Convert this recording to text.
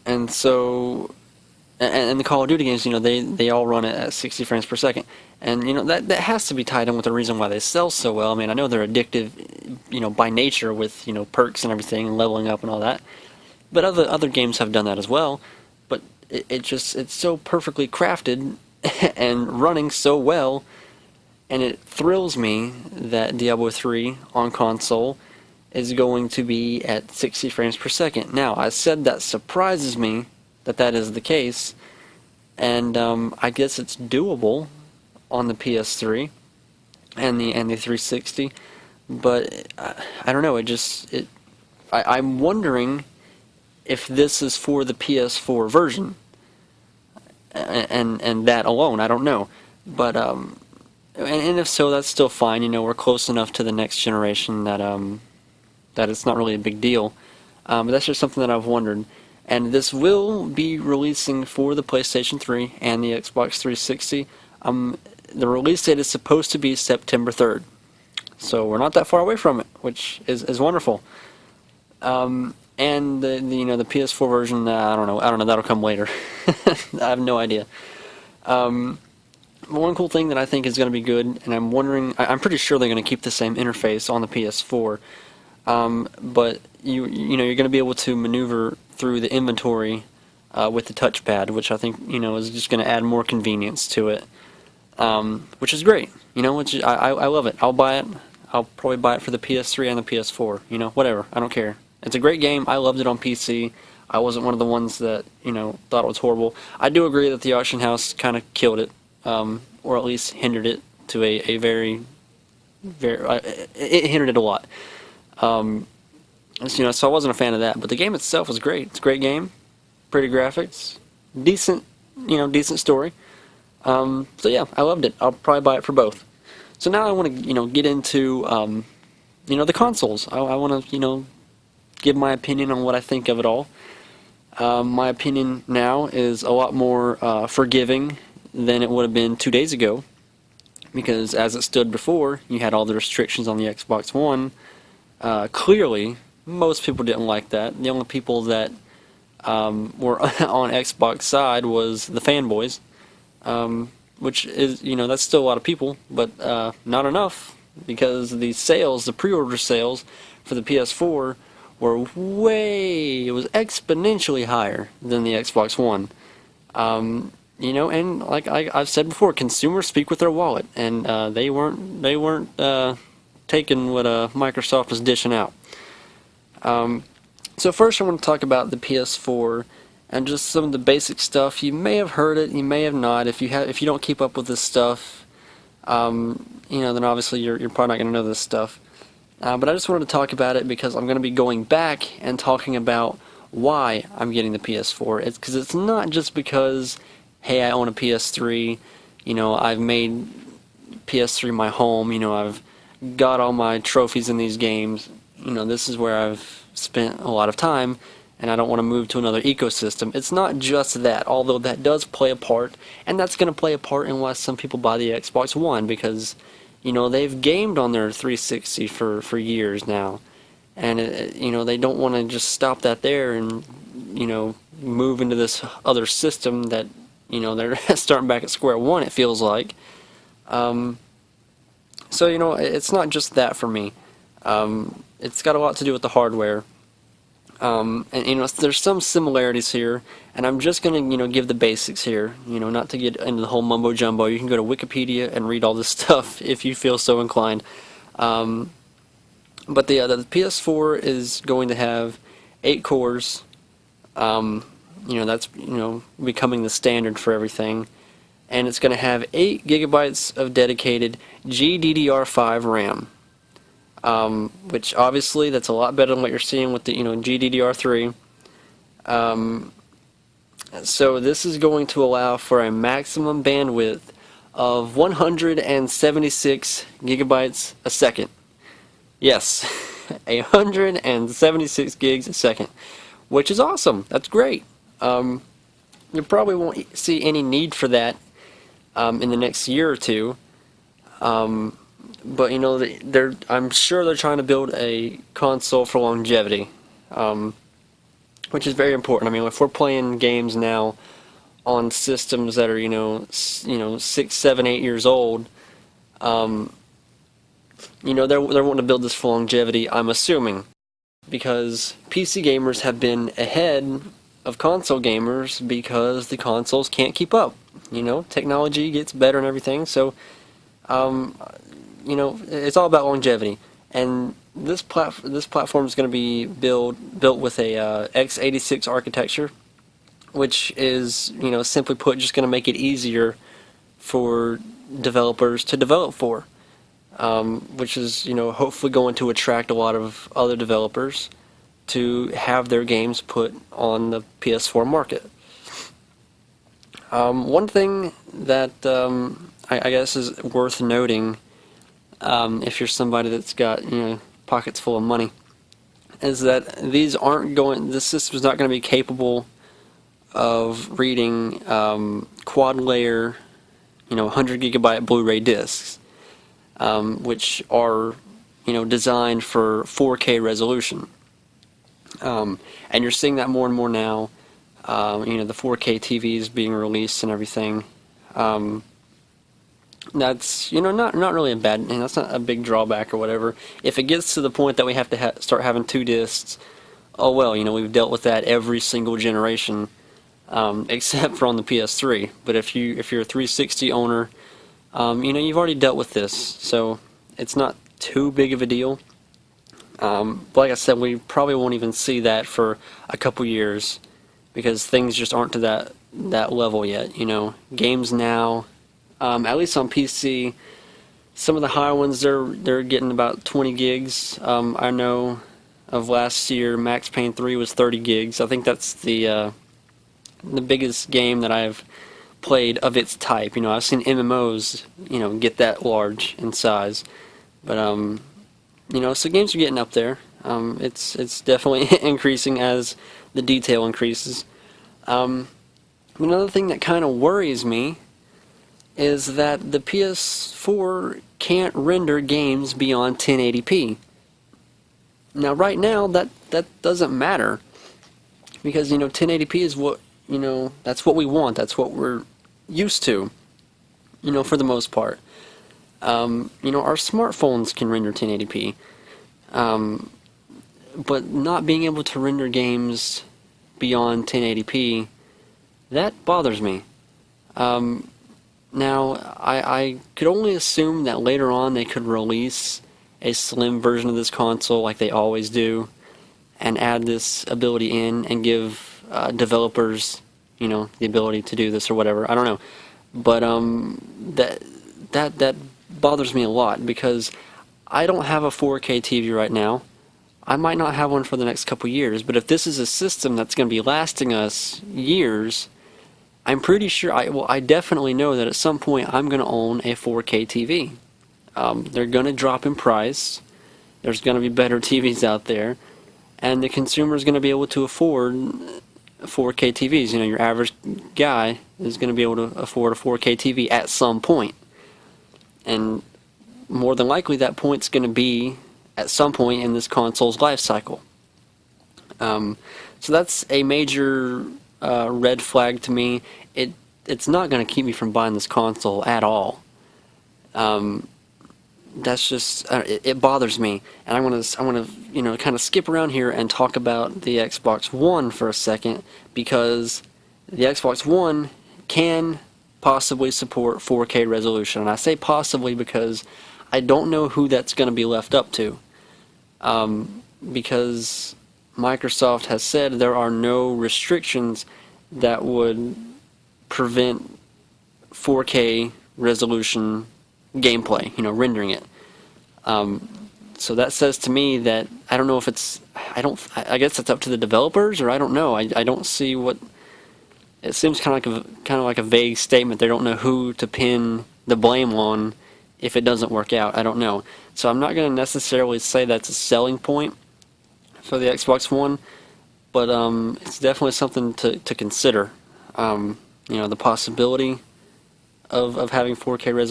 And so, and the Call of Duty games, they all run it at 60 frames per second. And, that has to be tied in with the reason why they sell so well. I mean, I know they're addictive, by nature with, perks and everything and leveling up and all that. But other games have done that as well. But it's so perfectly crafted and running so well, and it thrills me that Diablo 3 on console is going to be at 60 frames per second. Now, I said that surprises me that is the case, and I guess it's doable on the PS3 and the 360, but I don't know. I'm wondering if this is for the PS4 version, and that alone, I don't know, but and if so, that's still fine. We're close enough to the next generation that it's not really a big deal. But that's just something that I've wondered. And this will be releasing for the PlayStation 3 and the Xbox 360. The release date is supposed to be September 3rd. So we're not that far away from it, which is wonderful. And the PS4 version, I don't know, that'll come later. I have no idea. One cool thing that I think is going to be good, and I'm pretty sure they're going to keep the same interface on the PS4. But you're going to be able to maneuver through the inventory with the touchpad, which I think is just going to add more convenience to it, which is great. Which I love it. I'll buy it. I'll probably buy it for the PS3 and the PS4. Whatever. I don't care. It's a great game. I loved it on PC. I wasn't one of the ones that thought it was horrible. I do agree that the auction house kind of killed it, or at least hindered it to a very, it hindered it a lot. So I wasn't a fan of that, but the game itself was great. It's a great game, pretty graphics, decent story. So yeah, I loved it. I'll probably buy it for both. So now I want to, get into, the consoles. I want to, give my opinion on what I think of it all. My opinion now is a lot more forgiving than it would have been 2 days ago, because as it stood before, you had all the restrictions on the Xbox One. Clearly, most people didn't like that. The only people that were on Xbox side was the fanboys, which is, that's still a lot of people, but not enough, because the pre-order sales for the PS4 were it was exponentially higher than the Xbox One. And like I've said before, consumers speak with their wallet, and they weren't taking what Microsoft was dishing out. So first I want to talk about the PS4 and just some of the basic stuff. You may have heard it, you may have not. If you don't keep up with this stuff, then obviously you're probably not going to know this stuff. But I just wanted to talk about it because I'm going to be going back and talking about why I'm getting the PS4. It's because it's not just because, hey, I own a PS3, I've made PS3 my home, I've got all my trophies in these games, this is where I've spent a lot of time, and I don't want to move to another ecosystem. It's not just that, although that does play a part, and that's going to play a part in why some people buy the Xbox One, because they've gamed on their 360 for years now, and they don't want to just stop that there and move into this other system that they're starting back at square one, it feels like. So it's not just that for me. It's got a lot to do with the hardware. And there's some similarities here, and I'm just going to give the basics here, not to get into the whole mumbo jumbo. You can go to Wikipedia and read all this stuff if you feel so inclined. But the PS4 is going to have 8 cores. That's becoming the standard for everything, and it's going to have 8 gigabytes of dedicated GDDR5 RAM. Which obviously that's a lot better than what you're seeing with the GDDR3. So this is going to allow for a maximum bandwidth of 176 gigabytes a second. Yes, 176 gigs a second, which is awesome. That's great. You probably won't see any need for that in the next year or two. But I'm sure they're trying to build a console for longevity. which is very important. I mean, if we're playing games now on systems that are 6, 7, 8 years old, they're wanting to build this for longevity, I'm assuming, because PC gamers have been ahead of console gamers because the consoles can't keep up. Technology gets better and everything, so it's all about longevity. And this platform is going to be built with a x86 architecture, which is, simply put, just going to make it easier for developers to develop for, which is, hopefully going to attract a lot of other developers to have their games put on the PS4 market. One thing that I guess is worth noting, if you're somebody that's got pockets full of money, is that this system's not going to be capable of reading quad layer 100 gigabyte Blu-ray discs, which are designed for 4K resolution, and you're seeing that more and more now. The 4K TVs being released and everything. That's not really a bad, that's not a big drawback or whatever. If it gets to the point that we have to start having 2 discs, oh well, we've dealt with that every single generation, except for on the PS3. But if you're a 360 owner, you've already dealt with this, so it's not too big of a deal. But like I said, we probably won't even see that for a couple years, because things just aren't to that level yet. Games now, at least on PC, some of the higher ones they're getting about 20 gigs. I know of last year, Max Payne 3 was 30 gigs. I think that's the biggest game that I've played of its type. I've seen MMOs get that large in size, but so games are getting up there. It's definitely increasing as the detail increases. Another thing that kind of worries me is that the PS4 can't render games beyond 1080p. Now, right now, that doesn't matter, because 1080p is what that's what we want. That's what we're used to. For the most part. Our smartphones can render 1080p, but not being able to render games beyond 1080p, that bothers me. Now, I could only assume that later on they could release a slim version of this console like they always do, and add this ability in and give developers, the ability to do this or whatever. I don't know, but that bothers me a lot, because I don't have a 4K TV right now. I might not have one for the next couple years, but if this is a system that's going to be lasting us years, I'm pretty sure, I definitely know that at some point I'm going to own a 4K TV. They're going to drop in price. There's going to be better TVs out there, and the consumer is going to be able to afford 4K TVs. Your average guy is going to be able to afford a 4K TV at some point. And more than likely that point's going to be at some point in this console's life cycle. So that's a major red flag to me. It's not going to keep me from buying this console at all. That's just it bothers me. And I want to kind of skip around here and talk about the Xbox One for a second, because the Xbox One can possibly support 4K resolution. And I say possibly because I don't know who that's going to be left up to. Because Microsoft has said there are no restrictions that would prevent 4K resolution gameplay, rendering it. So that says to me that I don't know if it's, I guess it's up to the developers, or I don't know. I don't see what. It seems kind of like a vague statement. They don't know who to pin the blame on if it doesn't work out. I don't know. So I'm not going to necessarily say that's a selling point for the Xbox One, but it's definitely something to consider. The possibility of having 4K resolution.